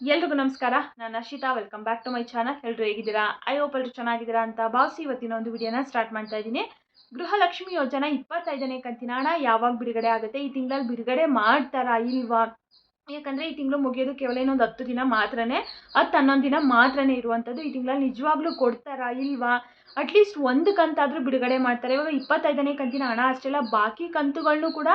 ಎಲ್ರಿಗೂ ನಮಸ್ಕಾರ. ನಾನು Arshita. Welcome back to my channel. ಎಲ್ಲರೂ ಹೇಗಿದ್ದೀರಾ? ಐ ಹೋಪ್ ಎಲ್ಲರೂ ಚೆನ್ನಾಗಿದ್ದೀರಾ ಅಂತ ಭಾವಿಸಿ ಇವತ್ತಿನ ಒಂದು ವಿಡಿಯೋನ ಸ್ಟಾರ್ಟ್ ಮಾಡ್ತಾ ಇದ್ದೀನಿ. ಗೃಹಲಕ್ಷ್ಮಿ ಯೋಜನಾ 25ನೇ ಕಂತಿನ ಹಣ ಯಾವಾಗ ಬಿಡುಗಡೆ ಆಗುತ್ತೆ? ಈ ತಿಂಗಳಲ್ಲಿ ಬಿಡುಗಡೆ ಮಾಡ್ತಾರಾ ಇಲ್ವಾ? ಯಾಕಂದರೆ ಈ ತಿಂಗಳು ಮುಗಿಯೋದು ಕೇವಲ ಇನ್ನೊಂದು 10 ದಿನ ಮಾತ್ರನೇ, 10-11 ದಿನ ಮಾತ್ರನೇ ಇರುವಂಥದ್ದು. ಈ ತಿಂಗಳಲ್ಲಿ ನಿಜವಾಗ್ಲೂ ಕೊಡ್ತಾರಾ ಇಲ್ವಾ? ಅಟ್ಲೀಸ್ಟ್ ಒಂದು ಕಂತಾದರೂ ಬಿಡುಗಡೆ ಮಾಡ್ತಾರೆ. ಇವಾಗ 25ನೇ ಕಂತಿನ ಹಣ ಅಷ್ಟೇ ಅಲ್ಲ, ಬಾಕಿ ಕಂತುಗಳನ್ನು ಕೂಡ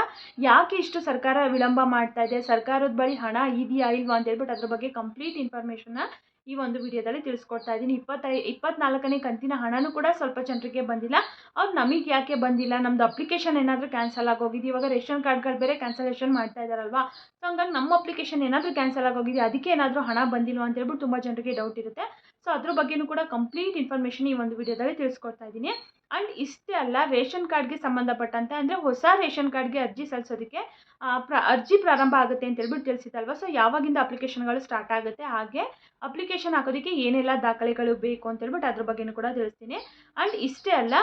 ಯಾಕೆ ಇಷ್ಟು ಸರ್ಕಾರ ವಿಳಂಬ ಮಾಡ್ತಾ ಇದೆ, ಸರ್ಕಾರದ ಬಳಿ ಹಣ ಇದೆಯಾ ಇಲ್ವಾ ಅಂತ ಹೇಳ್ಬಿಟ್ಟು ಅದ್ರ ಬಗ್ಗೆ ಕಂಪ್ಲೀಟ್ ಇನ್ಫಾರ್ಮೇಷನ್ನ ಈ ಒಂದು ವಿಡಿಯೋದಲ್ಲಿ ತಿಳಿಸ್ಕೊಡ್ತಾ ಇದ್ದೀನಿ. 24ನೇ ಕಂತಿನ ಹಣನೂ ಕೂಡ ಸ್ವಲ್ಪ ಜನರಿಗೆ ಬಂದಿಲ್ಲ. ಅವ್ರು ನಮಗೆ ಯಾಕೆ ಬಂದಿಲ್ಲ, ನಮ್ಮದು ಅಪ್ಲಿಕೇಶನ್ ಏನಾದರೂ ಕ್ಯಾನ್ಸಲ್ ಆಗೋಗಿದೆ. ಇವಾಗ ರೇಷನ್ ಕಾರ್ಡ್ಗಳು ಬೇರೆ ಕ್ಯಾನ್ಸಲೇಷನ್ ಮಾಡ್ತಾ ಇದ್ದಾರಲ್ವಾ, ಸೊ ಹಂಗಾಗಿ ನಮ್ಮ ಅಪ್ಲಿಕೇಶನ್ ಏನಾದರೂ ಕ್ಯಾನ್ಸಲ್ ಆಗೋಗಿದೆ, ಅದಕ್ಕೆ ಏನಾದರೂ ಹಣ ಬಂದಿಲ್ವಾ ಅಂತ ಹೇಳ್ಬಿಟ್ಟು ತುಂಬ ಜನರಿಗೆ ಡೌಟ್ ಇರುತ್ತೆ. ಸೊ ಅದ್ರ ಬಗ್ಗೆಯೂ ಕೂಡ ಕಂಪ್ಲೀಟ್ ಇನ್ಫಾರ್ಮೇಷನ್ ಈ ಒಂದು ವಿಡಿಯೋದಲ್ಲಿ ತಿಳಿಸ್ಕೊಡ್ತಾ ಇದ್ದೀನಿ. ಆ್ಯಂಡ್ ಇಷ್ಟೇ ಅಲ್ಲ, ರೇಷನ್ ಕಾರ್ಡ್ಗೆ ಸಂಬಂಧಪಟ್ಟಂತೆ ಅಂದರೆ ಹೊಸ ರೇಷನ್ ಕಾರ್ಡ್ಗೆ ಅರ್ಜಿ ಸಲ್ಲಿಸೋದಕ್ಕೆ ಅರ್ಜಿ ಪ್ರಾರಂಭ ಆಗುತ್ತೆ ಅಂತ ಹೇಳ್ಬಿಟ್ಟು ತಿಳಿಸಿತ್ತಲ್ವ. ಸೊ ಯಾವಾಗಿಂದ ಅಪ್ಲಿಕೇಶನ್ಗಳು ಸ್ಟಾರ್ಟ್ ಆಗುತ್ತೆ, ಹಾಗೆ ಅಪ್ಲಿಕೇಶನ್ ಹಾಕೋದಕ್ಕೆ ಏನೆಲ್ಲ ದಾಖಲೆಗಳು ಬೇಕು ಅಂತ ಹೇಳ್ಬಿಟ್ಟು ಅದ್ರ ಬಗ್ಗೆಯೂ ಕೂಡ ತಿಳಿಸ್ತೀನಿ. ಆ್ಯಂಡ್ ಇಷ್ಟೇ ಅಲ್ಲ,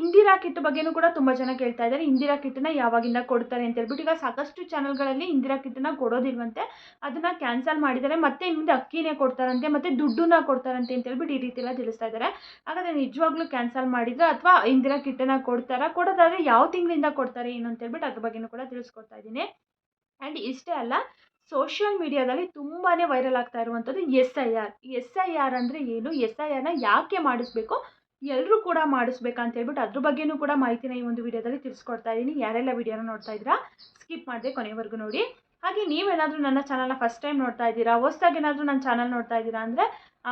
ಇಂದಿರಾ ಕಿಟ್ ಬಗ್ಗೆಯೂ ಕೂಡ ತುಂಬ ಜನ ಕೇಳ್ತಾ ಇದ್ದಾರೆ. ಇಂದಿರಾ ಕಿಟ್ಟನ್ನ ಯಾವಾಗಿಂದ ಕೊಡ್ತಾರೆ ಅಂತ ಹೇಳ್ಬಿಟ್ಟು. ಈಗ ಸಾಕಷ್ಟು ಚಾನಲ್ಗಳಲ್ಲಿ ಇಂದಿರಾ ಕಿಟ್ಟನ್ನ ಕೊಡೋದಿಲ್ವಂತೆ, ಅದನ್ನು ಕ್ಯಾನ್ಸಲ್ ಮಾಡಿದ್ದಾರೆ. ಮತ್ತೆ ಮುಂದೆ ಅಕ್ಕಿನೇ ಕೊಡ್ತಾರಂತೆ, ಮತ್ತು ದುಡ್ಡನ್ನ ಕೊಡ್ತಾರಂತೆ ಅಂತ ಹೇಳ್ಬಿಟ್ಟು ಈ ರೀತಿ ಎಲ್ಲ ತಿಳಿಸ್ತಾ ಇದ್ದಾರೆ. ಹಾಗಾದರೆ ನಿಜವಾಗ್ಲೂ ಕ್ಯಾನ್ಸಲ್ ಮಾಡಿದ್ರೆ ಅಥವಾ ಇಂದಿರಾ ಕಿಟ್ಟನ್ನ ಕೊಡ್ತಾರಾ, ಕೊಡೋದಾದರೆ ಯಾವ ತಿಂಗಳಿಂದ ಕೊಡ್ತಾರೆ ಏನು ಅಂತ ಹೇಳ್ಬಿಟ್ಟು ಅದ್ರ ಬಗ್ಗೆಯೂ ಕೂಡ ತಿಳಿಸ್ಕೊಡ್ತಾ ಇದ್ದೀನಿ. ಆ್ಯಂಡ್ ಇಷ್ಟೇ ಅಲ್ಲ, ಸೋಷಿಯಲ್ ಮೀಡಿಯಾದಲ್ಲಿ ತುಂಬಾ ವೈರಲ್ ಆಗ್ತಾ ಇರುವಂಥದ್ದು SIR ಅಂದರೆ ಏನು, SIRನ ಯಾಕೆ ಮಾಡಿಸ್ಬೇಕು, ಎಲ್ಲರೂ ಕೂಡ ಮಾಡಿಸ್ಬೇಕಂತ ಹೇಳ್ಬಿಟ್ಟು ಅದ್ರ ಬಗ್ಗೆಯೂ ಕೂಡ ಮಾಹಿತಿನ ಈ ಒಂದು ವಿಡಿಯೋದಲ್ಲಿ ತಿಳಿಸ್ಕೊಡ್ತಾ ಇದ್ದೀನಿ. ಯಾರೆಲ್ಲ ವಿಡಿಯೋನ ನೋಡ್ತಾ ಇದ್ದೀರಾ ಸ್ಕಿಪ್ ಮಾಡದೆ ಕೊನೆವರೆಗೂ ನೋಡಿ. ಹಾಗೆ ನೀವೇನಾದರೂ ನನ್ನ ಚಾನಲ್ನ ಫಸ್ಟ್ ಟೈಮ್ ನೋಡ್ತಾ ಇದ್ದೀರಾ, ಹೊಸದಾಗಿ ಏನಾದರೂ ನನ್ನ ಚಾನಲ್ ನೋಡ್ತಾ ಇದ್ದೀರಾ ಅಂದರೆ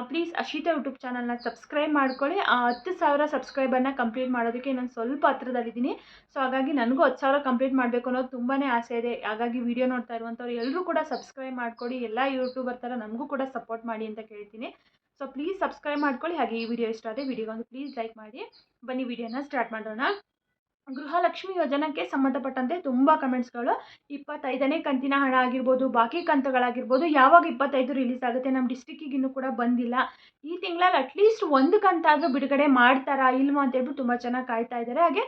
ಪ್ಲೀಸ್ ಅರ್ಷಿತಾ ಯೂಟ್ಯೂಬ್ ಚಾನಲ್ನ ಸಬ್ಸ್ಕ್ರೈಬ್ ಮಾಡ್ಕೊಳ್ಳಿ. 10,000 ಸಬ್ಸ್ಕ್ರೈಬರ್ನ ಕಂಪ್ಲೀಟ್ ಮಾಡೋದಕ್ಕೆ ನಾನು ಸ್ವಲ್ಪ ಹತ್ರದಲ್ಲಿದ್ದೀನಿ. ಸೊ ಹಾಗಾಗಿ ನನಗೂ 10,000 ಕಂಪ್ಲೀಟ್ ಮಾಡಬೇಕು ಅನ್ನೋದು ತುಂಬಾ ಆಸೆ ಇದೆ. ಹಾಗಾಗಿ ವಿಡಿಯೋ ನೋಡ್ತಾ ಇರುವಂಥವ್ರು ಎಲ್ಲರೂ ಕೂಡ ಸಬ್ಸ್ಕ್ರೈಬ್ ಮಾಡ್ಕೊಳ್ಳಿ. ಎಲ್ಲ ಯೂಟ್ಯೂಬರ್ ಥರ ನಮಗೂ ಕೂಡ ಸಪೋರ್ಟ್ ಮಾಡಿ ಅಂತ ಕೇಳ್ತೀನಿ. ಸೊ ಪ್ಲೀಸ್ ಸಬ್ಸ್ಕ್ರೈಬ್ ಮಾಡ್ಕೊಳ್ಳಿ. ಹಾಗೆ ಈ ವಿಡಿಯೋ ಇಷ್ಟ ಆದರೆ ವಿಡಿಯೋಗೊಂದು ಪ್ಲೀಸ್ ಲೈಕ್ ಮಾಡಿ. ಬನ್ನಿ ವಿಡಿಯೋನ ಸ್ಟಾರ್ಟ್ ಮಾಡೋಣ. ಗೃಹಲಕ್ಷ್ಮಿ ಯೋಜನೆಗೆ ಸಂಬಂಧಪಟ್ಟಂತೆ ತುಂಬ ಕಮೆಂಟ್ಸ್ಗಳು, 25ನೇ ಕಂತಿನ ಹಣ ಆಗಿರ್ಬೋದು, ಬಾಕಿ ಕಂತುಗಳಾಗಿರ್ಬೋದು, ಯಾವಾಗ 25 ರಿಲೀಸ್ ಆಗುತ್ತೆ, ನಮ್ಮ ಡಿಸ್ಟ್ರಿಕ್ಕಿಗೆ ಇನ್ನೂ ಕೂಡ ಬಂದಿಲ್ಲ, ಈ ತಿಂಗಳಲ್ಲಿ ಅಟ್ಲೀಸ್ಟ್ ಒಂದು ಕಂತಾದರೂ ಬಿಡುಗಡೆ ಮಾಡ್ತಾರಾ ಇಲ್ವಾ ಅಂತ ಹೇಳ್ಬಿಟ್ಟು ತುಂಬ ಚೆನ್ನಾಗಿ ಕಾಯ್ತಾ ಇದ್ದಾರೆ. ಹಾಗೆ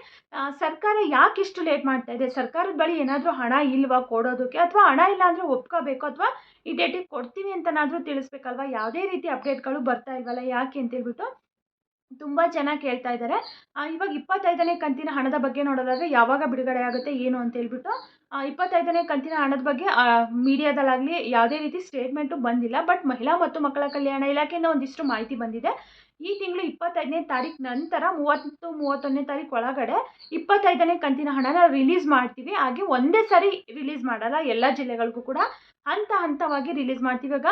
ಸರ್ಕಾರ ಯಾಕೆ ಇಷ್ಟು ಲೇಟ್ ಮಾಡ್ತಾ ಇದೆ, ಸರ್ಕಾರದ ಬಳಿ ಏನಾದರೂ ಹಣ ಇಲ್ವಾ ಕೊಡೋದಕ್ಕೆ, ಅಥವಾ ಹಣ ಇಲ್ಲ ಅಂದರೆ ಒಪ್ಕೋಬೇಕು, ಅಥವಾ ಈ ಡೇಟಿಗೆ ಕೊಡ್ತೀವಿ ಅಂತನಾದರೂ ತಿಳಿಸ್ಬೇಕಲ್ವಾ. ಯಾವುದೇ ರೀತಿ ಅಪ್ಡೇಟ್ಗಳು ಬರ್ತಾ ಇಲ್ವಲ್ಲ, ಯಾಕೆ ಅಂತೇಳ್ಬಿಟ್ಟು ತುಂಬ ಜನ ಕೇಳ್ತಾ ಇದ್ದಾರೆ. ಇವಾಗ 25ನೇ ಕಂತಿನ ಹಣದ ಬಗ್ಗೆ ನೋಡೋದಾದರೆ ಯಾವಾಗ ಬಿಡುಗಡೆ ಆಗುತ್ತೆ ಏನು ಅಂತ ಹೇಳ್ಬಿಟ್ಟು, 25ನೇ ಕಂತಿನ ಹಣದ ಬಗ್ಗೆ ಮೀಡಿಯಾದಲ್ಲಾಗಲಿ ಯಾವುದೇ ರೀತಿ ಸ್ಟೇಟ್ಮೆಂಟು ಬಂದಿಲ್ಲ. ಬಟ್ ಮಹಿಳಾ ಮತ್ತು ಮಕ್ಕಳ ಕಲ್ಯಾಣ ಇಲಾಖೆಯಿಂದ ಒಂದಿಷ್ಟು ಮಾಹಿತಿ ಬಂದಿದೆ. ಈ ತಿಂಗಳು 25ನೇ ತಾರೀಕು ನಂತರ 30-31ನೇ ತಾರೀಕು ಒಳಗಡೆ 25ನೇ ಕಂತಿನ ಹಣನ ರಿಲೀಸ್ ಮಾಡ್ತೀವಿ. ಹಾಗೆ ಒಂದೇ ಸಾರಿ ರಿಲೀಸ್ ಮಾಡಲ್ಲ, ಎಲ್ಲ ಜಿಲ್ಲೆಗಳಿಗೂ ಕೂಡ ಹಂತವಾಗಿ ರಿಲೀಸ್ ಮಾಡ್ತೀವಿ. ಇವಾಗ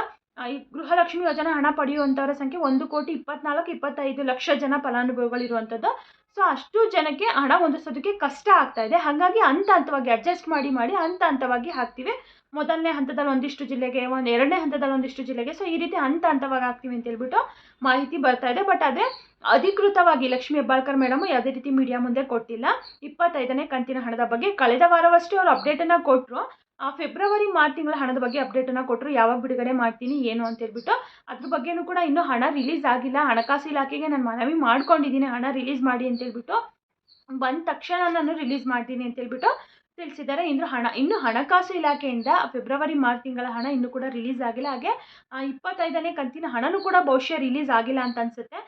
ಈ ಗೃಹಲಕ್ಷ್ಮಿ ಯೋಜನಾ ಹಣ ಪಡೆಯುವಂಥವರ ಸಂಖ್ಯೆ 1,24,25,00,000 ಜನ ಫಲಾನುಭವಿಗಳಿರುವಂಥದ್ದು. ಸೊ ಅಷ್ಟು ಜನಕ್ಕೆ ಹಣ ಹೊಂದಿಸೋದಕ್ಕೆ ಕಷ್ಟ ಆಗ್ತಾ ಇದೆ. ಹಾಗಾಗಿ ಹಂತವಾಗಿ ಅಡ್ಜಸ್ಟ್ ಮಾಡಿ ಹಂತವಾಗಿ ಹಾಕ್ತೀವಿ. ಮೊದಲನೇ ಹಂತದಲ್ಲಿ ಒಂದಿಷ್ಟು ಜಿಲ್ಲೆಗೆ, ಎರಡನೇ ಹಂತದಲ್ಲಿ ಒಂದಿಷ್ಟು ಜಿಲ್ಲೆಗೆ, ಸೊ ಈ ರೀತಿ ಹಂತವಾಗಿ ಹಾಕ್ತೀವಿ ಅಂತ ಹೇಳ್ಬಿಟ್ಟು ಮಾಹಿತಿ ಬರ್ತಾ ಇದೆ. ಬಟ್ ಅದೇ ಅಧಿಕೃತವಾಗಿ ಲಕ್ಷ್ಮೀ ಹೆಬ್ಬಾಳ್ಕರ್ ಮೇಡಮು ಯಾವುದೇ ರೀತಿ ಮೀಡಿಯಾ ಮುಂದೆ ಕೊಟ್ಟಿಲ್ಲ 25ನೇ ಕಂತಿನ ಹಣದ ಬಗ್ಗೆ. ಕಳೆದ ವಾರವಷ್ಟೇ ಅವರು ಅಪ್ಡೇಟನ್ನು ಕೊಟ್ಟರು. ಫೆಬ್ರವರಿ-ಮಾರ್ಚ್ ತಿಂಗಳ ಹಣದ ಬಗ್ಗೆ ಅಪ್ಡೇಟನ್ನು ಕೊಟ್ಟರು, ಯಾವಾಗ ಬಿಡುಗಡೆ ಮಾಡ್ತೀನಿ ಏನು ಅಂತ ಹೇಳ್ಬಿಟ್ಟು. ಅದ್ರ ಬಗ್ಗೆನೂ ಕೂಡ ಇನ್ನೂ ಹಣ ರಿಲೀಸ್ ಆಗಿಲ್ಲ. ಹಣಕಾಸು ಇಲಾಖೆಗೆ ನಾನು ಮನವಿ ಮಾಡ್ಕೊಂಡಿದ್ದೀನಿ ಹಣ ರಿಲೀಸ್ ಮಾಡಿ ಅಂತ ಹೇಳ್ಬಿಟ್ಟು. ಬಂದ ತಕ್ಷಣ ನಾನು ರಿಲೀಸ್ ಮಾಡ್ತೀನಿ ಅಂತ ಹೇಳ್ಬಿಟ್ಟು ತಿಳಿಸಿದ್ದಾರೆ. ಇನ್ನು ಹಣಕಾಸು ಇಲಾಖೆಯಿಂದ ಫೆಬ್ರವರಿ-ಮಾರ್ಚ್ ತಿಂಗಳ ಹಣ ಇನ್ನೂ ಕೂಡ ರಿಲೀಸ್ ಆಗಿಲ್ಲ. ಹಾಗೆ 25ನೇ ಕಂತಿನ ಹಣನೂ ಕೂಡ ಬಹುಶಃ ರಿಲೀಸ್ ಆಗಿಲ್ಲ ಅಂತ ಅನಿಸುತ್ತೆ.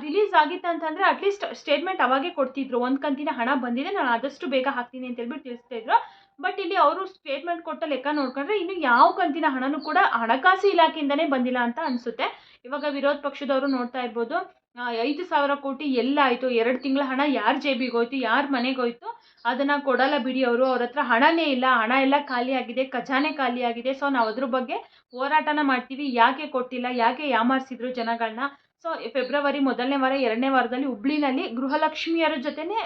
ರಿಲೀಸ್ ಆಗಿತ್ತು ಅಂತಂದರೆ ಅಟ್ಲೀಸ್ಟ್ ಸ್ಟೇಟ್ಮೆಂಟ್ ಅವಾಗೇ ಕೊಡ್ತಿದ್ರು, ಒಂದು ಕಂತಿನ ಹಣ ಬಂದಿದೆ, ನಾನು ಆದಷ್ಟು ಬೇಗ ಹಾಕ್ತೀನಿ ಅಂತ ಹೇಳ್ಬಿಟ್ಟು ತಿಳಿಸ್ತಾ ಇದ್ರು. ಬಟ್ ಇಲ್ಲಿ ಅವರು ಸ್ಟೇಟ್ಮೆಂಟ್ ಕೊಟ್ಟ ಲೆಕ್ಕ ನೋಡ್ಕೊಂಡ್ರೆ ಇನ್ನು ಯಾವ ಕಂತಿನ ಹಣನೂ ಕೂಡ ಹಣಕಾಸು ಇಲಾಖೆಯಿಂದನೇ ಬಂದಿಲ್ಲ ಅಂತ ಅನಿಸುತ್ತೆ. ಇವಾಗ ವಿರೋಧ ಪಕ್ಷದವರು ನೋಡ್ತಾ ಇರ್ಬೋದು, 5,000 ಕೋಟಿ ಎಲ್ಲ ಆಯಿತು, 2 ತಿಂಗಳ ಹಣ ಯಾರ ಜೇಬಿಗೆ ಹೋಯ್ತು, ಯಾರ ಮನೆಗೆ ಹೋಯ್ತು, ಅದನ್ನು ಕೊಡಲ್ಲ ಬಿಡಿ, ಅವ್ರ ಹತ್ರ ಹಣನೇ ಇಲ್ಲ, ಹಣ ಎಲ್ಲ ಖಾಲಿಯಾಗಿದೆ, ಖಜಾನೆ ಖಾಲಿಯಾಗಿದೆ. ಸೊ ನಾವು ಅದ್ರ ಬಗ್ಗೆ ಹೋರಾಟನ ಮಾಡ್ತೀವಿ, ಯಾಕೆ ಕೊಟ್ಟಿಲ್ಲ, ಯಾಕೆ ಯಾಮಾರಿಸಿದ್ರು ಜನಗಳನ್ನ. ಸೊ ಫೆಬ್ರವರಿ ಮೊದಲನೇ ವಾರ, 2ನೇ ವಾರದಲ್ಲಿ ಹುಬ್ಳಿನಲ್ಲಿ ಗೃಹಲಕ್ಷ್ಮಿಯರ ಜೊತೆನೇ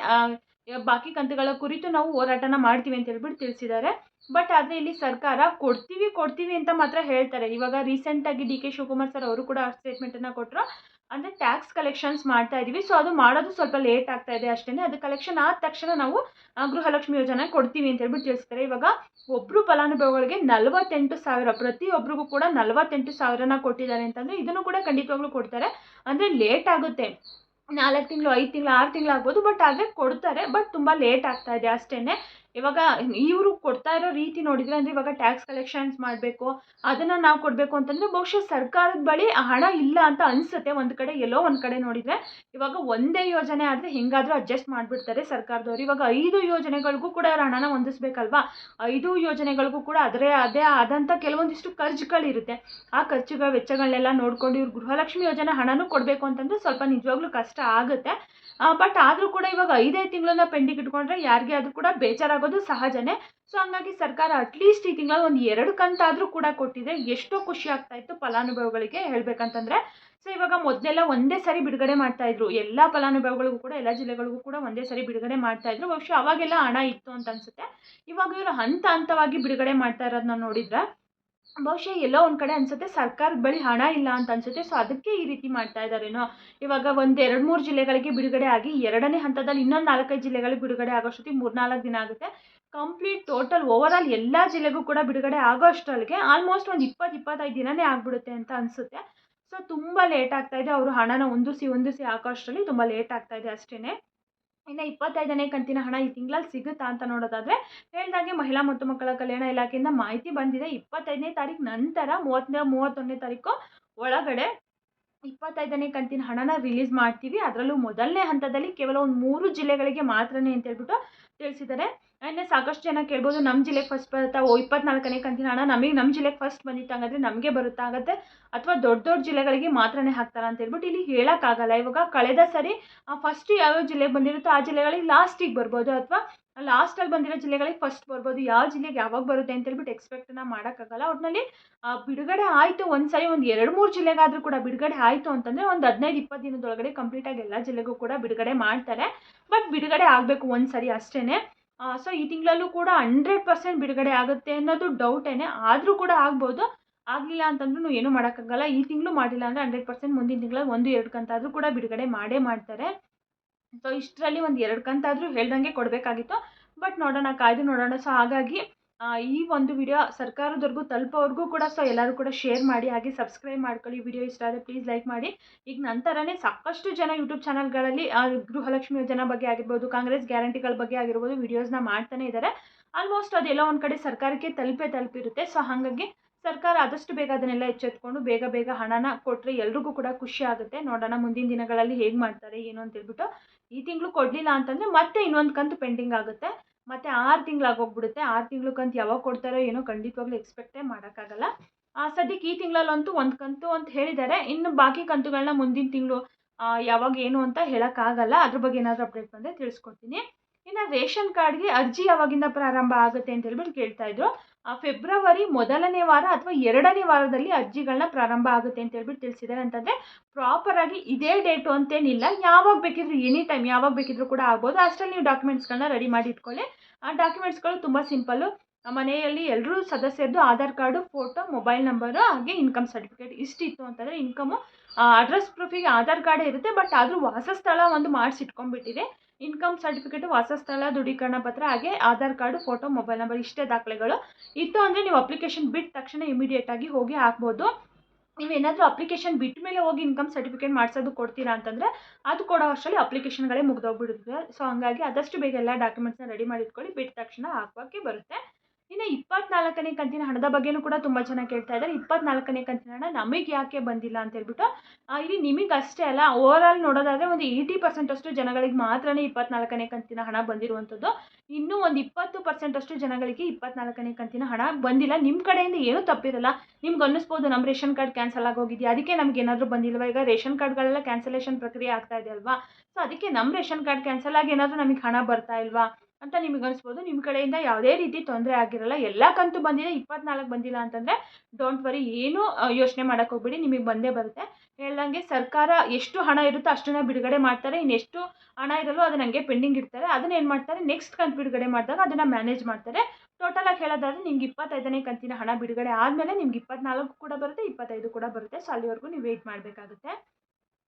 ಬಾಕಿ ಕಂತುಗಳ ಕುರಿತು ನಾವು ಹೋರಾಟನ ಮಾಡ್ತೀವಿ ಅಂತ ಹೇಳ್ಬಿಟ್ಟು ತಿಳಿಸಿದ್ದಾರೆ. ಬಟ್ ಆದರೆ ಇಲ್ಲಿ ಸರ್ಕಾರ ಕೊಡ್ತೀವಿ ಅಂತ ಮಾತ್ರ ಹೇಳ್ತಾರೆ. ಇವಾಗ ರೀಸೆಂಟಾಗಿ DK ಶಿವಕುಮಾರ್ ಸರ್ ಅವರು ಕೂಡ ಸ್ಟೇಟ್ಮೆಂಟನ್ನು ಕೊಟ್ಟರು. ಅಂದರೆ ಟ್ಯಾಕ್ಸ್ ಕಲೆಕ್ಷನ್ಸ್ ಮಾಡ್ತಾ ಇದ್ದೀವಿ, ಸೊ ಅದು ಮಾಡೋದು ಸ್ವಲ್ಪ ಲೇಟ್ ಆಗ್ತಾ ಇದೆ ಅಷ್ಟೇ. ಅದು ಕಲೆಕ್ಷನ್ ಆದ ತಕ್ಷಣ ನಾವು ಗೃಹಲಕ್ಷ್ಮಿ ಯೋಜನೆ ಕೊಡ್ತೀವಿ ಅಂತ ಹೇಳ್ಬಿಟ್ಟು ತಿಳಿಸ್ತಾರೆ. ಇವಾಗ ಒಬ್ಬರು ಫಲಾನುಭವಿಗಳಿಗೆ 48,000, ಪ್ರತಿಯೊಬ್ಬರಿಗೂ ಕೂಡ 48,000ನ ಕೊಟ್ಟಿದ್ದಾರೆ ಅಂತಂದರೆ ಇದನ್ನು ಕೂಡ ಖಂಡಿತವಾಗ್ಲೂ ಕೊಡ್ತಾರೆ. ಅಂದರೆ ಲೇಟ್ ಆಗುತ್ತೆ, 4 ತಿಂಗಳು, 5 ತಿಂಗಳು, 6 ತಿಂಗಳು ಆಗ್ಬೋದು, ಬಟ್ ಆದರೆ ಕೊಡ್ತಾರೆ. ಬಟ್ ತುಂಬ ಲೇಟ್ ಆಗ್ತಾ ಇದೆ ಅಷ್ಟೇ. ಇವಾಗ ಇವರು ಕೊಡ್ತಾ ಇರೋ ರೀತಿ ನೋಡಿದರೆ ಅಂದರೆ ಇವಾಗ ಟ್ಯಾಕ್ಸ್ ಕಲೆಕ್ಷನ್ಸ್ ಮಾಡಬೇಕು, ಅದನ್ನು ನಾವು ಕೊಡಬೇಕು ಅಂತಂದರೆ ಬಹುಶಃ ಸರ್ಕಾರದ ಬಳಿ ಹಣ ಇಲ್ಲ ಅಂತ ಅನಿಸುತ್ತೆ. ಒಂದು ಕಡೆ ಎಲ್ಲೋ ಒಂದು ಕಡೆ ನೋಡಿದರೆ ಇವಾಗ ಒಂದೇ ಯೋಜನೆ ಆದರೆ ಹೆಂಗಾದರೂ ಅಡ್ಜಸ್ಟ್ ಮಾಡಿಬಿಡ್ತಾರೆ ಸರ್ಕಾರದವರು. ಇವಾಗ 5 ಯೋಜನೆಗಳಿಗೂ ಕೂಡ ಅವ್ರು ಹಣನ ಹೊಂದಿಸ್ಬೇಕಲ್ವಾ. 5 ಯೋಜನೆಗಳಿಗೂ ಕೂಡ ಅದೇ ಆದಂಥ ಕೆಲವೊಂದಿಷ್ಟು ಖರ್ಚುಗಳಿರುತ್ತೆ. ಆ ಖರ್ಚುಗಳ ವೆಚ್ಚಗಳನ್ನೆಲ್ಲ ನೋಡಿಕೊಂಡು ಇವ್ರು ಗೃಹಲಕ್ಷ್ಮಿ ಯೋಜನೆ ಹಣನೂ ಕೊಡಬೇಕು ಅಂತಂದರೆ ಸ್ವಲ್ಪ ನಿಜವಾಗ್ಲೂ ಕಷ್ಟ ಆಗುತ್ತೆ. ಬಟ್ ಆದರೂ ಕೂಡ ಇವಾಗ 5 ತಿಂಗಳನ್ನ ಪೆಂಡಿಂಗ್ ಇಟ್ಕೊಂಡ್ರೆ ಯಾರಿಗೆ ಆದರೂ ಕೂಡ ಬೇಜಾರಾಗೋದು ಸಹಜನೇ. ಸೊ ಹಂಗಾಗಿ ಸರ್ಕಾರ ಅಟ್ಲೀಸ್ಟ್ ಈ ತಿಂಗಳಲ್ಲಿ ಒಂದು 2 ಕಂತಾದರೂ ಕೂಡ ಕೊಟ್ಟಿದೆ. ಎಷ್ಟೋ ಖುಷಿ ಆಗ್ತಾ ಇತ್ತು ಫಲಾನುಭವಿಗಳಿಗೆ ಹೇಳ್ಬೇಕಂತಂದರೆ. ಸೊ ಇವಾಗ ಮೊದಲೆಲ್ಲ ಒಂದೇ ಸರಿ ಬಿಡುಗಡೆ ಮಾಡ್ತಾಯಿದ್ರು, ಎಲ್ಲ ಫಲಾನುಭವಿಗಳಿಗೂ ಕೂಡ ಎಲ್ಲ ಜಿಲ್ಲೆಗಳಿಗೂ ಕೂಡ ಒಂದೇ ಸರಿ ಬಿಡುಗಡೆ ಮಾಡ್ತಾಯಿದ್ರು. ಬಹುಶಃ ಅವಾಗೆಲ್ಲ ಹಣ ಇತ್ತು ಅಂತ ಅನಿಸುತ್ತೆ. ಇವಾಗ ಇವರು ಹಂತ ಹಂತವಾಗಿ ಬಿಡುಗಡೆ ಮಾಡ್ತಾ ಇರೋದನ್ನ ನೋಡಿದರೆ ಬಹುಶಃ ಎಲ್ಲೋ ಒಂದು ಕಡೆ ಅನಿಸುತ್ತೆ ಸರ್ಕಾರದ ಬಳಿ ಹಣ ಇಲ್ಲ ಅಂತ ಅನಿಸುತ್ತೆ. ಸೊ ಅದಕ್ಕೆ ಈ ರೀತಿ ಮಾಡ್ತಾ ಇದ್ದಾರೇನೋ. ಇವಾಗ ಒಂದು 2-3 ಜಿಲ್ಲೆಗಳಿಗೆ ಬಿಡುಗಡೆ ಆಗಿ 2ನೇ ಹಂತದಲ್ಲಿ ಇನ್ನೊಂದು 4-5 ಜಿಲ್ಲೆಗಳಿಗೆ ಬಿಡುಗಡೆ ಆಗೋಷ್ಟೊತ್ತಿಗೆ 3-4 ದಿನ ಆಗುತ್ತೆ. ಕಂಪ್ಲೀಟ್ ಟೋಟಲ್ ಓವರಾಲ್ ಎಲ್ಲ ಜಿಲ್ಲೆಗೂ ಕೂಡ ಬಿಡುಗಡೆ ಆಗೋ ಅಷ್ಟರೊಳಗೆ ಆಲ್ಮೋಸ್ಟ್ ಒಂದು 20-25 ದಿನನೇ ಆಗಿಬಿಡುತ್ತೆ ಅಂತ ಅನಿಸುತ್ತೆ. ಸೊ ತುಂಬ ಲೇಟ್ ಆಗ್ತಾಯಿದೆ. ಅವರು ಹಣನ ಹೊಂದಿಸಿ ಹಾಕೋ ಅಷ್ಟರಲ್ಲಿ ತುಂಬ ಲೇಟ್ ಆಗ್ತಾಯಿದೆ ಅಷ್ಟೇ. ಇನ್ನು 25ನೇ ಕಂತಿನ ಹಣ ಈ ತಿಂಗಳಲ್ಲಿ ಸಿಗುತ್ತಾ ಅಂತ ನೋಡೋದಾದರೆ ಹೇಳ್ದಾಗೆ ಮಹಿಳಾ ಮತ್ತು ಮಕ್ಕಳ ಕಲ್ಯಾಣ ಇಲಾಖೆಯಿಂದ ಮಾಹಿತಿ ಬಂದಿದೆ. 25ನೇ ತಾರೀಕು ನಂತರ 31ನೇ ತಾರೀಕು ಒಳಗಡೆ 25ನೇ ಕಂತಿನ ಹಣನ ರಿಲೀಸ್ ಮಾಡ್ತೀವಿ. ಅದರಲ್ಲೂ ಮೊದಲನೇ ಹಂತದಲ್ಲಿ ಕೇವಲ ಒಂದು 3 ಜಿಲ್ಲೆಗಳಿಗೆ ಮಾತ್ರನೇ ಅಂತ ಹೇಳ್ಬಿಟ್ಟು ತಿಳಿಸಿದ್ದಾರೆ. ಇನ್ನು ಸಾಕಷ್ಟು ಜನ ಕೇಳ್ಬೋದು, ನಮ್ಮ ಜಿಲ್ಲೆಗೆ ಫಸ್ಟ್ ಬರುತ್ತಾ, 24ನೇ ಕಂತಿನ ಹಣ ನಮ್ಮ ಜಿಲ್ಲೆಗೆ ಫಸ್ಟ್ ಬಂದಿತ್ತು ಹಾಗಾದರೆ ನಮಗೆ ಬರುತ್ತಾ ಆಗುತ್ತೆ, ಅಥವಾ ದೊಡ್ಡ ಜಿಲ್ಲೆಗಳಿಗೆ ಮಾತ್ರನೇ ಹಾಕ್ತಾರ ಅಂತ ಹೇಳ್ಬಿಟ್ಟು ಇಲ್ಲಿ ಹೇಳೋಕ್ಕಾಗಲ್ಲ. ಇವಾಗ ಕಳೆದ ಸರಿ ಫಸ್ಟ್ ಯಾವ್ಯಾವ ಜಿಲ್ಲೆಗೆ ಬಂದಿರುತ್ತೋ ಆ ಜಿಲ್ಲೆಗಳಿಗೆ ಲಾಸ್ಟಿಗೆ ಬರ್ಬೋದು, ಅಥವಾ ಲಾಸ್ಟಲ್ಲಿ ಬಂದಿರೋ ಜಿಲ್ಲೆಗಳಿಗೆ ಫಸ್ಟ್ ಬರ್ಬೋದು. ಯಾವ ಜಿಲ್ಲೆಗೆ ಯಾವಾಗ ಬರುತ್ತೆ ಅಂತ ಹೇಳ್ಬಿಟ್ಟು ಎಕ್ಸ್ಪೆಕ್ಟನ್ನ ಮಾಡೋಕ್ಕಾಗಲ್ಲ. ಒಟ್ಟಿನಲ್ಲಿ ಬಿಡುಗಡೆ ಆಯಿತು ಒಂದು ಸರಿ ಒಂದು 2-3 ಜಿಲ್ಲೆಗಾದರೂ ಕೂಡ ಬಿಡುಗಡೆ ಆಯಿತು ಅಂತಂದರೆ ಒಂದು 15-20 ದಿನದೊಳಗಡೆ ಕಂಪ್ಲೀಟಾಗಿ ಎಲ್ಲ ಜಿಲ್ಲೆಗೂ ಕೂಡ ಬಿಡುಗಡೆ ಮಾಡ್ತಾರೆ. ಬಟ್ ಬಿಡುಗಡೆ ಆಗಬೇಕು ಒಂದು ಸರಿ ಅಷ್ಟೇ. ಸೊ ಈ ತಿಂಗಳಲ್ಲೂ ಕೂಡ 100% ಬಿಡುಗಡೆ ಆಗುತ್ತೆ ಅನ್ನೋದು ಡೌಟೇನೆ. ಆದರೂ ಕೂಡ ಆಗ್ಬೋದು, ಆಗಲಿಲ್ಲ ಅಂತಂದ್ರೂ ಏನೂ ಮಾಡೋಕ್ಕಾಗಲ್ಲ. ಈ ತಿಂಗಳು ಮಾಡಿಲ್ಲ ಅಂದರೆ 100% ಮುಂದಿನ ತಿಂಗಳಲ್ಲಿ 1-2 ಕಂತಾದರೂ ಕೂಡ ಬಿಡುಗಡೆ ಮಾಡೇ ಮಾಡ್ತಾರೆ. ಸೊ ಇಷ್ಟರಲ್ಲಿ ಒಂದು 2 ಕಂತಾದರೂ ಹೇಳ್ದಂಗೆ ಕೊಡಬೇಕಾಗಿತ್ತು. ಬಟ್ ನೋಡೋಣ, ಕಾಯ್ದು ನೋಡೋಣ. ಸೊ ಹಾಗಾಗಿ ಈ ಒಂದು ವಿಡಿಯೋ ಸರ್ಕಾರದವರೆಗೂ ತಲುಪೋವರೆಗೂ ಕೂಡ ಸೊ ಎಲ್ಲರೂ ಕೂಡ ಶೇರ್ ಮಾಡಿ, ಹಾಗೆ ಸಬ್ಸ್ಕ್ರೈಬ್ ಮಾಡ್ಕೊಳ್ಳಿ. ವಿಡಿಯೋ ಇಷ್ಟ ಆದರೆ ಪ್ಲೀಸ್ ಲೈಕ್ ಮಾಡಿ. ಈಗ ನಂತರನೇ ಸಾಕಷ್ಟು ಜನ ಯೂಟ್ಯೂಬ್ ಚಾನಲ್ಗಳಲ್ಲಿ ಗೃಹಲಕ್ಷ್ಮಿ ಯೋಜನಾ ಬಗ್ಗೆ ಆಗಿರ್ಬೋದು, ಕಾಂಗ್ರೆಸ್ ಗ್ಯಾರಂಟಿಗಳ ಬಗ್ಗೆ ಆಗಿರ್ಬೋದು ವಿಡಿಯೋಸ್ನ ಮಾಡ್ತಾನೆ ಇದ್ದಾರೆ. ಆಲ್ಮೋಸ್ಟ್ ಅದೆಲ್ಲ ಒಂದು ಕಡೆ ಸರ್ಕಾರಕ್ಕೆ ತಲುಪಿರುತ್ತೆ. ಸೊ ಹಾಗಾಗಿ ಸರ್ಕಾರ ಆದಷ್ಟು ಬೇಗ ಅದನ್ನೆಲ್ಲ ಎಚ್ಚೆತ್ಕೊಂಡು ಬೇಗ ಹಣನ ಕೊಟ್ಟರೆ ಎಲ್ರಿಗೂ ಕೂಡ ಖುಷಿ ಆಗುತ್ತೆ. ನೋಡೋಣ ಮುಂದಿನ ದಿನಗಳಲ್ಲಿ ಹೇಗೆ ಮಾಡ್ತಾರೆ ಏನು ಅಂತ ಹೇಳ್ಬಿಟ್ಟು. ಈ ತಿಂಗಳು ಕೊಡಲಿಲ್ಲ ಅಂತಂದರೆ ಮತ್ತೆ ಇನ್ನೊಂದು ಕಂತು ಪೆಂಡಿಂಗ್ ಆಗುತ್ತೆ, ಮತ್ತೆ 6 ತಿಂಗಳಾಗೋಗ್ಬಿಡುತ್ತೆ. 6 ತಿಂಗಳು ಕಂತು ಯಾವಾಗ ಕೊಡ್ತಾರೋ ಏನೋ ಖಂಡಿತವಾಗ್ಲೂ ಎಕ್ಸ್ಪೆಕ್ಟೇ ಮಾಡೋಕ್ಕಾಗಲ್ಲ. ಸದ್ಯಕ್ಕೆ ಈ ತಿಂಗಳಲ್ಲಂತೂ ಒಂದು ಕಂತು ಅಂತ ಹೇಳಿದ್ದಾರೆ. ಇನ್ನು ಬಾಕಿ ಕಂತುಗಳನ್ನ ಮುಂದಿನ ತಿಂಗಳು ಯಾವಾಗ ಏನು ಅಂತ ಹೇಳೋಕ್ಕಾಗಲ್ಲ. ಅದ್ರ ಬಗ್ಗೆ ಏನಾದರೂ ಅಪ್ಡೇಟ್ ಬಂದರೆ ತಿಳಿಸ್ಕೊಡ್ತೀನಿ. ಇನ್ನು ರೇಷನ್ ಕಾರ್ಡ್ಗೆ ಅರ್ಜಿ ಯಾವಾಗಿಂದ ಪ್ರಾರಂಭ ಆಗುತ್ತೆ ಅಂತ ಹೇಳ್ಬಿಟ್ಟು ಕೇಳ್ತಾಯಿದ್ರು. ಫೆಬ್ರವರಿ 1ನೇ ವಾರ ಅಥವಾ 2ನೇ ವಾರದಲ್ಲಿ ಅರ್ಜಿಗಳನ್ನ ಪ್ರಾರಂಭ ಆಗುತ್ತೆ ಅಂತ ಹೇಳ್ಬಿಟ್ಟು ತಿಳಿಸಿದ್ದಾರೆ. ಅಂತಂದರೆ ಪ್ರಾಪರಾಗಿ ಇದೇ ಡೇಟು ಅಂತೇನಿಲ್ಲ, ಯಾವಾಗ ಬೇಕಿದ್ರು ಎನಿ ಟೈಮ್ ಯಾವಾಗ ಬೇಕಿದ್ರೂ ಕೂಡ ಆಗ್ಬೋದು. ಅಷ್ಟರಲ್ಲಿ ನೀವು ಡಾಕ್ಯುಮೆಂಟ್ಸ್ಗಳನ್ನ ರೆಡಿ ಮಾಡಿ ಇಟ್ಕೊಳ್ಳಿ. ಆ ಡಾಕ್ಯುಮೆಂಟ್ಸ್ಗಳು ತುಂಬ ಸಿಂಪಲ್ಲು. ಮನೆಯಲ್ಲಿ ಎಲ್ಲರೂ ಸದಸ್ಯರದ್ದು Aadhaar card, photo, mobile number, ಹಾಗೆ ಇನ್ಕಮ್ ಸರ್ಟಿಫಿಕೇಟ್ ಇಷ್ಟಿತ್ತು ಅಂತಂದರೆ ಇನ್ಕಮು ಅಡ್ರೆಸ್ ಪ್ರೂಫಿಗೆ ಆಧಾರ್ ಕಾರ್ಡೇ ಇರುತ್ತೆ. ಬಟ್ ಆದರೂ ವಾಸಸ್ಥಳ ಒಂದು ಮಾಡಿಸಿಟ್ಕೊಂಡ್ಬಿಟ್ಟಿದೆ. ಇನ್ಕಮ್ ಸರ್ಟಿಫಿಕೇಟು, ವಾಸಸ್ಥಳ, ದೃಢೀಕರಣ ಪತ್ರ, ಹಾಗೆ Aadhaar card, photo, mobile number ಇಷ್ಟೇ ದಾಖಲೆಗಳು ಇತ್ತು ಅಂದರೆ ನೀವು ಅಪ್ಲಿಕೇಶನ್ ಬಿಟ್ಟ ತಕ್ಷಣ ಇಮಿಡಿಯೇಟಾಗಿ ಹೋಗಿ ಹಾಕ್ಬೋದು. ನೀವೇನಾದರೂ ಅಪ್ಲಿಕೇಶನ್ ಬಿಟ್ಟ ಮೇಲೆ ಹೋಗಿ ಇನ್ಕಮ್ ಸರ್ಟಿಫಿಕೇಟ್ ಮಾಡಿಸೋದು ಕೊಡ್ತೀರಾ ಅಂತಂದರೆ ಅದು ಕೊಡೋ ಅಷ್ಟರಲ್ಲಿ ಅಪ್ಲಿಕೇಶನ್ಗಳೇ ಮುಗಿದೋಗ್ಬಿಡುತ್ತೆ. ಸೊ ಹಾಗಾಗಿ ಆದಷ್ಟು ಬೇಗ ಎಲ್ಲ ಡಾಕ್ಯುಮೆಂಟ್ಸ್ನ ರೆಡಿ ಮಾಡಿ ಇಟ್ಕೊಳ್ಳಿ, ಬಿಟ್ಟ ತಕ್ಷಣ ಹಾಕೋಕ್ಕೆ ಬರುತ್ತೆ. ಇನ್ನು 24ನೇ ಕಂತಿನ ಹಣದ ಬಗ್ಗೆಯೂ ಕೂಡ ತುಂಬ ಜನ ಕೇಳ್ತಾ ಇದ್ದಾರೆ. 24ನೇ ಕಂತಿನ ಹಣ ನಮಗೆ ಯಾಕೆ ಬಂದಿಲ್ಲ ಅಂತ ಹೇಳ್ಬಿಟ್ಟು. ಇಲ್ಲಿ ನಿಮಗೆ ಅಷ್ಟೇ ಅಲ್ಲ, ಓವರಾಲ್ ನೋಡೋದಾದರೆ ಒಂದು 80% ಅಷ್ಟು ಜನಗಳಿಗೆ ಮಾತ್ರನೇ 24ನೇ ಕಂತಿನ ಹಣ ಬಂದಿರುವಂಥದ್ದು. ಇನ್ನೂ ಒಂದು 20% ಅಷ್ಟು ಜನಗಳಿಗೆ 24ನೇ ಕಂತಿನ ಹಣ ಬಂದಿಲ್ಲ. ನಿಮ್ಮ ಕಡೆಯಿಂದ ಏನೂ ತಪ್ಪಿರಲ್ಲ. ನಿಮ್ಗೆ ಅನ್ನಿಸ್ಬೋದು ನಮ್ಮ ರೇಷನ್ ಕಾರ್ಡ್ ಕ್ಯಾನ್ಸಲ್ ಆಗೋಗಿದೆಯಾ, ಅದಕ್ಕೆ ನಮ್ಗೆ ಏನಾದರೂ ಬಂದಿಲ್ವಾ. ಈಗ ರೇಷನ್ ಕಾರ್ಡ್ಗಳೆಲ್ಲ ಕ್ಯಾನ್ಸಲೇಷನ್ ಪ್ರಕ್ರಿಯೆ ಆಗ್ತಾ ಇದೆ ಅಲ್ವಾ. ಸೊ ಅದಕ್ಕೆ ನಮ್ಮ ರೇಷನ್ ಕಾರ್ಡ್ ಕ್ಯಾನ್ಸಲ್ ಆಗಿ ಏನಾದರೂ ನಮಗೆ ಹಣ ಬರ್ತಾ ಇಲ್ವಾ ಅಂತ ನಿಮಗೆ ಅನಿಸ್ಬೋದು. ನಿಮ್ಮ ಕಡೆಯಿಂದ ಯಾವುದೇ ರೀತಿ ತೊಂದರೆ ಆಗಿರಲ್ಲ. ಎಲ್ಲ ಕಂತು ಬಂದಿದೆ, 24 ಬಂದಿಲ್ಲ ಅಂತಂದರೆ ಡೋಂಟ್ ವರಿ, ಏನೂ ಯೋಚನೆ ಮಾಡೋಕ್ಕೆ ಹೋಗ್ಬೇಡಿ, ನಿಮಗೆ ಬಂದೇ ಬರುತ್ತೆ. ಹೇಳ್ದಂಗೆ ಸರ್ಕಾರ ಎಷ್ಟು ಹಣ ಇರುತ್ತೋ ಅಷ್ಟನ್ನು ಬಿಡುಗಡೆ ಮಾಡ್ತಾರೆ. ಇನ್ನೆಷ್ಟು ಹಣ ಇರಲ್ಲೋ ಅದನ್ನ ಹಂಗೆ ಪೆಂಡಿಂಗ್ ಇಡ್ತಾರೆ. ಅದನ್ನ ಏನು ಮಾಡ್ತಾರೆ, ನೆಕ್ಸ್ಟ್ ಕಂತು ಬಿಡುಗಡೆ ಮಾಡಿದಾಗ ಅದನ್ನು ಮ್ಯಾನೇಜ್ ಮಾಡ್ತಾರೆ. ಟೋಟಲಾಗಿ ಹೇಳೋದಾದರೆ ನಿಮ್ಗೆ 25ನೇ ಕಂತಿನ ಹಣ ಬಿಡುಗಡೆ ಆದಮೇಲೆ ನಿಮ್ಗೆ 24 ಕೂಡ ಬರುತ್ತೆ, 25 ಕೂಡ ಬರುತ್ತೆ. ಸೊ ಅಲ್ಲಿವರೆಗೂ ನೀವು ವೆಯ್ಟ್ ಮಾಡಬೇಕಾಗುತ್ತೆ.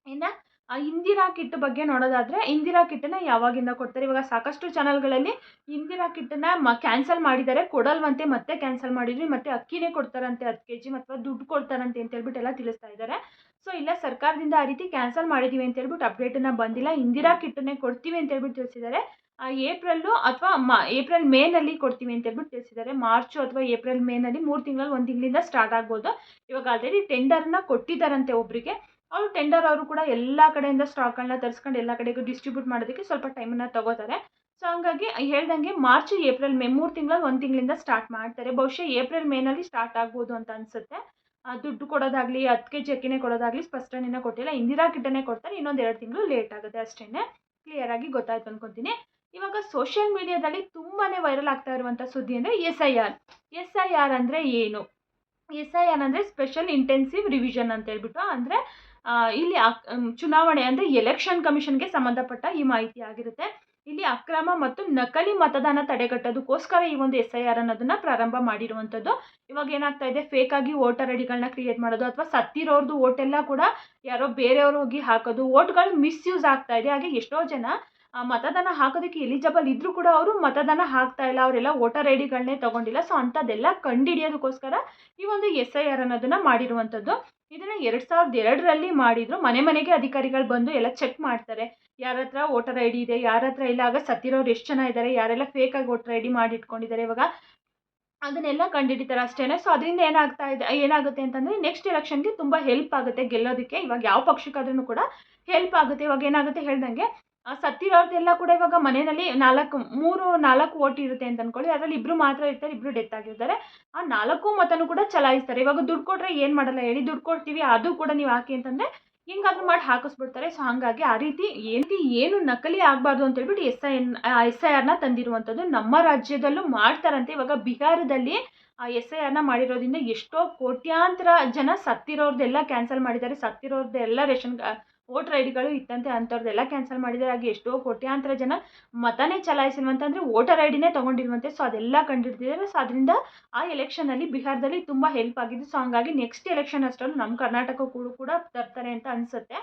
ಇನ್ನು ಇಂದಿರಾ ಕಿಟ್ ಬಗ್ಗೆ ನೋಡೋದಾದರೆ ಇಂದಿರಾ ಕಿಟ್ಟನ್ನು ಯಾವಾಗಿಂದ ಕೊಡ್ತಾರೆ. ಇವಾಗ ಸಾಕಷ್ಟು ಚಾನಲ್ಗಳಲ್ಲಿ ಇಂದಿರಾ ಕಿಟ್ಟನ್ನು ಕ್ಯಾನ್ಸಲ್ ಮಾಡಿದ್ದಾರೆ, ಕೊಡಲ್ವಂತೆ, ಮತ್ತೆ ಕ್ಯಾನ್ಸಲ್ ಮಾಡಿದ್ವಿ, ಮತ್ತು ಅಕ್ಕಿನೇ ಕೊಡ್ತಾರಂತೆ 10 kg, ಅಥವಾ ದುಡ್ಡು ಕೊಡ್ತಾರಂತೆ ಅಂತ ಹೇಳ್ಬಿಟ್ಟು ಎಲ್ಲ ತಿಳಿಸ್ತಾ ಇದ್ದಾರೆ. ಸೊ ಇಲ್ಲ ಸರ್ಕಾರದಿಂದ ಆ ರೀತಿ ಕ್ಯಾನ್ಸಲ್ ಮಾಡಿದ್ದೀವಿ ಅಂತ ಹೇಳ್ಬಿಟ್ಟು ಅಪ್ಡೇಟನ್ನು ಬಂದಿಲ್ಲ. ಇಂದಿರಾ ಕಿಟ್ಟನ್ನೇ ಕೊಡ್ತೀವಿ ಅಂತ ಹೇಳ್ಬಿಟ್ಟು ತಿಳಿಸಿದ್ದಾರೆ. ಏಪ್ರಿಲ್ಲು ಅಥವಾ ಏಪ್ರಿಲ್ ಮೇನಲ್ಲಿ ಕೊಡ್ತೀವಿ ಅಂತ ಹೇಳ್ಬಿಟ್ಟು ತಿಳಿಸಿದ್ದಾರೆ. ಮಾರ್ಚು ಅಥವಾ ಏಪ್ರಿಲ್ ಮೇನಲ್ಲಿ 3 ತಿಂಗಳಲ್ಲಿ 1 ತಿಂಗಳಿಂದ ಸ್ಟಾರ್ಟ್ ಆಗ್ಬೋದು. ಇವಾಗ ಆಲ್ರೆಡಿ ಟೆಂಡರ್ನ ಕೊಟ್ಟಿದ್ದಾರಂತೆ ಒಬ್ಬರಿಗೆ. ಅವರು ಟೆಂಡರ್ ಅವರು ಕೂಡ ಎಲ್ಲ ಕಡೆಯಿಂದ ಸ್ಟಾಕ್ಗಳನ್ನ ತರಿಸ್ಕೊಂಡು ಎಲ್ಲ ಕಡೆಗೂ ಡಿಸ್ಟ್ರಿಬ್ಯೂಟ್ ಮಾಡೋದಕ್ಕೆ ಸ್ವಲ್ಪ ಟೈಮನ್ನು ತಗೋತಾರೆ. ಸೊ ಹಂಗಾಗಿ ಹೇಳ್ದಂಗೆ ಮಾರ್ಚ್ ಏಪ್ರಿಲ್ ಮೇ 3 ತಿಂಗಳಲ್ಲಿ 1 ತಿಂಗಳಿಂದ ಸ್ಟಾರ್ಟ್ ಮಾಡ್ತಾರೆ. ಬಹುಶಃ ಏಪ್ರಿಲ್ ಮೇನಲ್ಲಿ ಸ್ಟಾರ್ಟ್ ಆಗ್ಬೋದು ಅಂತ ಅನಿಸುತ್ತೆ. ದುಡ್ಡು ಕೊಡೋದಾಗಲಿ 10 ಕೆಜಿ ಅಕ್ಕಿನೇ ಕೊಡೋದಾಗಲಿ ಸ್ಪಷ್ಟನೆಯನ್ನು ಕೊಟ್ಟಿಲ್ಲ. ಇಂದಿರಾ ಕಿಟ್ಟನ್ನೇ ಕೊಡ್ತಾರೆ. ಇನ್ನೊಂದು 2 ತಿಂಗಳು ಲೇಟ್ ಆಗುತ್ತೆ ಅಷ್ಟೇ. ಕ್ಲಿಯರಾಗಿ ಗೊತ್ತಾಯ್ತು ಅಂದ್ಕೊತೀನಿ. ಇವಾಗ ಸೋಷಿಯಲ್ ಮೀಡಿಯಾದಲ್ಲಿ ತುಂಬಾ ವೈರಲ್ ಆಗ್ತಾ ಇರುವಂಥ ಸುದ್ದಿ ಅಂದರೆ SIR ಅಂದರೆ ಏನು? SIR ಅಂದರೆ ಸ್ಪೆಷಲ್ ಇಂಟೆನ್ಸಿವ್ ರಿವಿಷನ್ ಅಂತ ಹೇಳ್ಬಿಟ್ಟು, ಅಂದರೆ ಇಲ್ಲಿ ಚುನಾವಣೆ ಅಂದರೆ ಎಲೆಕ್ಷನ್ ಕಮಿಷನ್ಗೆ ಸಂಬಂಧಪಟ್ಟ ಈ ಮಾಹಿತಿ ಆಗಿರುತ್ತೆ. ಇಲ್ಲಿ ಅಕ್ರಮ ಮತ್ತು ನಕಲಿ ಮತದಾನ ತಡೆಗಟ್ಟೋದಕ್ಕೋಸ್ಕರ ಈ ಒಂದು SIR ಅನ್ನೋದನ್ನ ಪ್ರಾರಂಭ ಮಾಡಿರುವಂಥದ್ದು. ಇವಾಗ ಏನಾಗ್ತಾ ಇದೆ, ಫೇಕ್ ಆಗಿ ವೋಟರ್ ಐಡಿಗಳನ್ನ ಕ್ರಿಯೇಟ್ ಮಾಡೋದು ಅಥವಾ ಸತ್ತಿರೋರ್ದು ವೋಟೆಲ್ಲ ಕೂಡ ಯಾರೋ ಬೇರೆಯವರು ಹೋಗಿ ಹಾಕೋದು, ವೋಟ್ಗಳು ಮಿಸ್ಯೂಸ್ ಆಗ್ತಾ ಇದೆ. ಹಾಗೆ ಎಷ್ಟೋ ಜನ ಮತದಾನ ಹಾಕೋದಕ್ಕೆ ಎಲಿಜಿಬಲ್ ಇದ್ರೂ ಕೂಡ ಅವರು ಮತದಾನ ಹಾಕ್ತಾ ಇಲ್ಲ, ಅವರೆಲ್ಲ ವೋಟರ್ ಐಡಿಗಳನ್ನೇ ತಗೊಂಡಿಲ್ಲ. ಸೊ ಅಂಥದ್ದೆಲ್ಲ ಕಂಡುಹಿಡಿಯೋದಕ್ಕೋಸ್ಕರ ಈ ಒಂದು SIR ಅನ್ನೋದನ್ನ ಮಾಡಿರುವಂಥದ್ದು. ಇದನ್ನು 2002ರಲ್ಲಿ ಮಾಡಿದ್ರು. ಮನೆಗೆ ಅಧಿಕಾರಿಗಳು ಬಂದು ಎಲ್ಲ ಚೆಕ್ ಮಾಡ್ತಾರೆ, ಯಾರ ಹತ್ರ ವೋಟರ್ ಐಡಿ ಇದೆ, ಯಾರ ಹತ್ರ ಇಲ್ಲ, ಆಗ ಸತ್ತಿರೋರು ಎಷ್ಟು ಜನ ಇದ್ದಾರೆ, ಯಾರೆಲ್ಲ ಫೇಕ್ ಆಗಿ ವೋಟರ್ ಐಡಿ ಮಾಡಿ ಇಟ್ಕೊಂಡಿದ್ದಾರೆ, ಇವಾಗ ಅದನ್ನೆಲ್ಲ ಕಂಡುಹಿಡಿತಾರೆ ಅಷ್ಟೇ. ಸೊ ಅದರಿಂದ ಏನಾಗುತ್ತೆ ಅಂತಂದರೆ ನೆಕ್ಸ್ಟ್ ಎಲೆಕ್ಷನ್ಗೆ ತುಂಬ ಹೆಲ್ಪ್ ಆಗುತ್ತೆ ಗೆಲ್ಲೋದಕ್ಕೆ. ಇವಾಗ ಯಾವ ಪಕ್ಷಕ್ಕಾದ್ರೂ ಕೂಡ ಹೆಲ್ಪ್ ಆಗುತ್ತೆ. ಇವಾಗ ಏನಾಗುತ್ತೆ ಹೇಳ್ದಂಗೆ ಸತ್ತಿರೋರ್ದೆಲ್ಲ ಕೂಡ ಇವಾಗ ಮನೆಯಲ್ಲಿ 3-4 ವೋಟ್ ಇರುತ್ತೆ ಅಂತ ಅಂದ್ಕೊಳ್ಳಿ. ಅದರಲ್ಲಿ 2 ಮಾತ್ರ ಇರ್ತಾರೆ, 2 ಡೆತ್ ಆಗಿರ್ತಾರೆ. ಆ 4 ಮತನೂ ಕೂಡ ಚಲಾಯಿಸ್ತಾರೆ. ಇವಾಗ ದುಡ್ಡು ಕೊಟ್ಟರೆ ಏನು ಮಾಡಲ್ಲ ಹೇಳಿ, ದುಡ್ಡು ಕೊಡ್ತೀವಿ ಅದು ಕೂಡ ನೀವು ಹಾಕಿ ಅಂತಂದರೆ ಹಿಂಗಾದ್ರೂ ಮಾಡಿ ಹಾಕಿಸ್ಬಿಡ್ತಾರೆ. ಸೊ ಹಾಗಾಗಿ ಆ ರೀತಿ ಏನು ನಕಲಿ ಆಗಬಾರ್ದು ಅಂತ ಹೇಳ್ಬಿಟ್ಟು SIRನ ತಂದಿರುವಂಥದ್ದು. ನಮ್ಮ ರಾಜ್ಯದಲ್ಲೂ ಮಾಡ್ತಾರಂತೆ. ಇವಾಗ ಬಿಹಾರದಲ್ಲಿ SIRನ ಮಾಡಿರೋದ್ರಿಂದ ಎಷ್ಟೋ ಕೋಟ್ಯಾಂತರ ಜನ ಸತ್ತಿರೋರ್ದೆಲ್ಲ ಕ್ಯಾನ್ಸಲ್ ಮಾಡಿದ್ದಾರೆ. ಸತ್ತಿರೋರ್ದೆಲ್ಲ ರೇಷನ್ ವೋಟರ್ ಐಡಿಗಳು ಇತ್ತಂತೆ, ಅಂಥವ್ರದ್ದೆಲ್ಲ ಕ್ಯಾನ್ಸಲ್ ಮಾಡಿದ್ದಾರೆ. ಹಾಗೆ ಎಷ್ಟೋ ಕೋಟ್ಯಾಂತರ ಜನ ಮತನೇ ಚಲಾಯಿಸಿಲ್ವಂತಂದರೆ ವೋಟರ್ ಐಡಿನೇ ತೊಗೊಂಡಿಲ್ವಂತೆ. ಸೊ ಅದೆಲ್ಲ ಕಂಡುಹಿಡಿದಿದ್ದಾರೆ. ಸೊ ಅದರಿಂದ ಆ ಎಲೆಕ್ಷನಲ್ಲಿ ಬಿಹಾರದಲ್ಲಿ ತುಂಬ ಹೆಲ್ಪ್ ಆಗಿದೆ. ಸೊ ಹಂಗಾಗಿ ನೆಕ್ಸ್ಟ್ ಎಲೆಕ್ಷನ್ ಅಷ್ಟರಲ್ಲೂ ನಮ್ಮ ಕರ್ನಾಟಕಕ್ಕೂ ಕೂಡ ತರ್ತಾರೆ ಅಂತ ಅನಿಸುತ್ತೆ.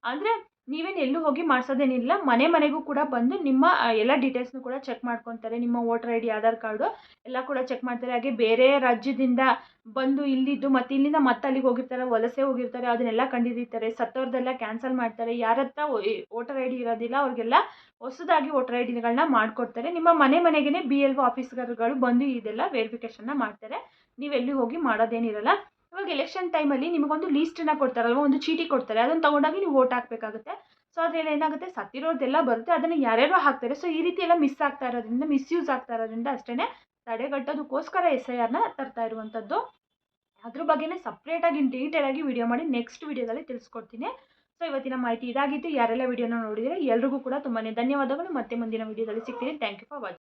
ಅಂದರೆ ನೀವೇನು ಎಲ್ಲೂ ಹೋಗಿ ಮಾಡಿಸೋದೇನಿಲ್ಲ, ಮನೆಗೂ ಕೂಡ ಬಂದು ನಿಮ್ಮ ಎಲ್ಲ ಡೀಟೇಲ್ಸ್ನು ಕೂಡ ಚೆಕ್ ಮಾಡ್ಕೊತಾರೆ. ನಿಮ್ಮ ವೋಟರ್ ಐಡಿ, ಆಧಾರ್ ಕಾರ್ಡು ಎಲ್ಲ ಕೂಡ ಚೆಕ್ ಮಾಡ್ತಾರೆ. ಹಾಗೆ ಬೇರೆ ರಾಜ್ಯದಿಂದ ಬಂದು ಇಲ್ಲಿದ್ದು ಮತ್ತು ಇಲ್ಲಿಂದ ಮತ್ತೆ ಅಲ್ಲಿಗೆ ಹೋಗಿರ್ತಾರೆ, ವಲಸೆ ಹೋಗಿರ್ತಾರೆ, ಅದನ್ನೆಲ್ಲ ಕಂಡುಹಿಡಿತಾರೆ. ಸತ್ತೋರ್ದೆಲ್ಲ ಕ್ಯಾನ್ಸಲ್ ಮಾಡ್ತಾರೆ. ಯಾರ ಹತ್ರ ವೋಟರ್ ಐಡಿ ಇರೋದಿಲ್ಲ ಅವ್ರಿಗೆಲ್ಲ ಹೊಸದಾಗಿ ವೋಟರ್ ಐಡಿಗಳನ್ನ ಮಾಡಿಕೊಡ್ತಾರೆ. ನಿಮ್ಮ ಮನೆಗೇ BLO ಆಫೀಸರ್ಗಳು ಬಂದು ಇದೆಲ್ಲ ವೆರಿಫಿಕೇಷನ್ನ ಮಾಡ್ತಾರೆ. ನೀವೆಲ್ಲಿ ಹೋಗಿ ಮಾಡೋದೇನಿರಲ್ಲ. ಇವಾಗ ಎಲೆಕ್ಷನ್ ಟೈಮಲ್ಲಿ ನಿಮಗೊಂದು ಲೀಸ್ಟನ್ನು ಕೊಡ್ತಾರಲ್ವ, ಒಂದು ಚೀಟಿ ಕೊಡ್ತಾರೆ. ಅದನ್ನು ತೊಗೊಂಡಾಗಿ ನೀವು ವೋಟ್ ಹಾಕಬೇಕಾಗುತ್ತೆ. ಸೊ ಅದರಲ್ಲಿ ಏನಾಗುತ್ತೆ, ಸತ್ತಿರೋದೆಲ್ಲ ಬರುತ್ತೆ, ಅದನ್ನು ಯಾರ್ಯಾರೋ ಹಾಕ್ತಾರೆ. ಸೊ ಈ ರೀತಿ ಎಲ್ಲ ಮಿಸ್ಯೂಸ್ ಆಗ್ತಾ ಇರೋದ್ರಿಂದ ಅಷ್ಟೇ ತಡೆಗಟ್ಟೋದಕ್ಕೋಸ್ಕರ SIRನ ತರ್ತಾ ಇರುವಂಥದ್ದು. ಅದ್ರ ಬಗ್ಗೆನೇ ಸಪ್ರೇಟಾಗಿ ಡೀಟೇಲಾಗಿ ವಿಡಿಯೋ ಮಾಡಿ ನೆಕ್ಸ್ಟ್ ವಿಡಿಯೋದಲ್ಲಿ ತಿಳಿಸ್ಕೊಡ್ತೀನಿ. ಸೊ ಇವತ್ತಿನ ಮಾಹಿತಿ ಇದಾಗಿತ್ತು. ಯಾರೆಲ್ಲ ವಿಡಿಯೋನ ನೋಡಿದರೆ ಎಲ್ರಿಗೂ ಕೂಡ ತುಂಬಾ ಧನ್ಯವಾದಗಳು. ಮತ್ತೆ ಮುಂದಿನ ವಿಡಿಯೋದಲ್ಲಿ ಸಿಗ್ತೀನಿ. Thank you for watching.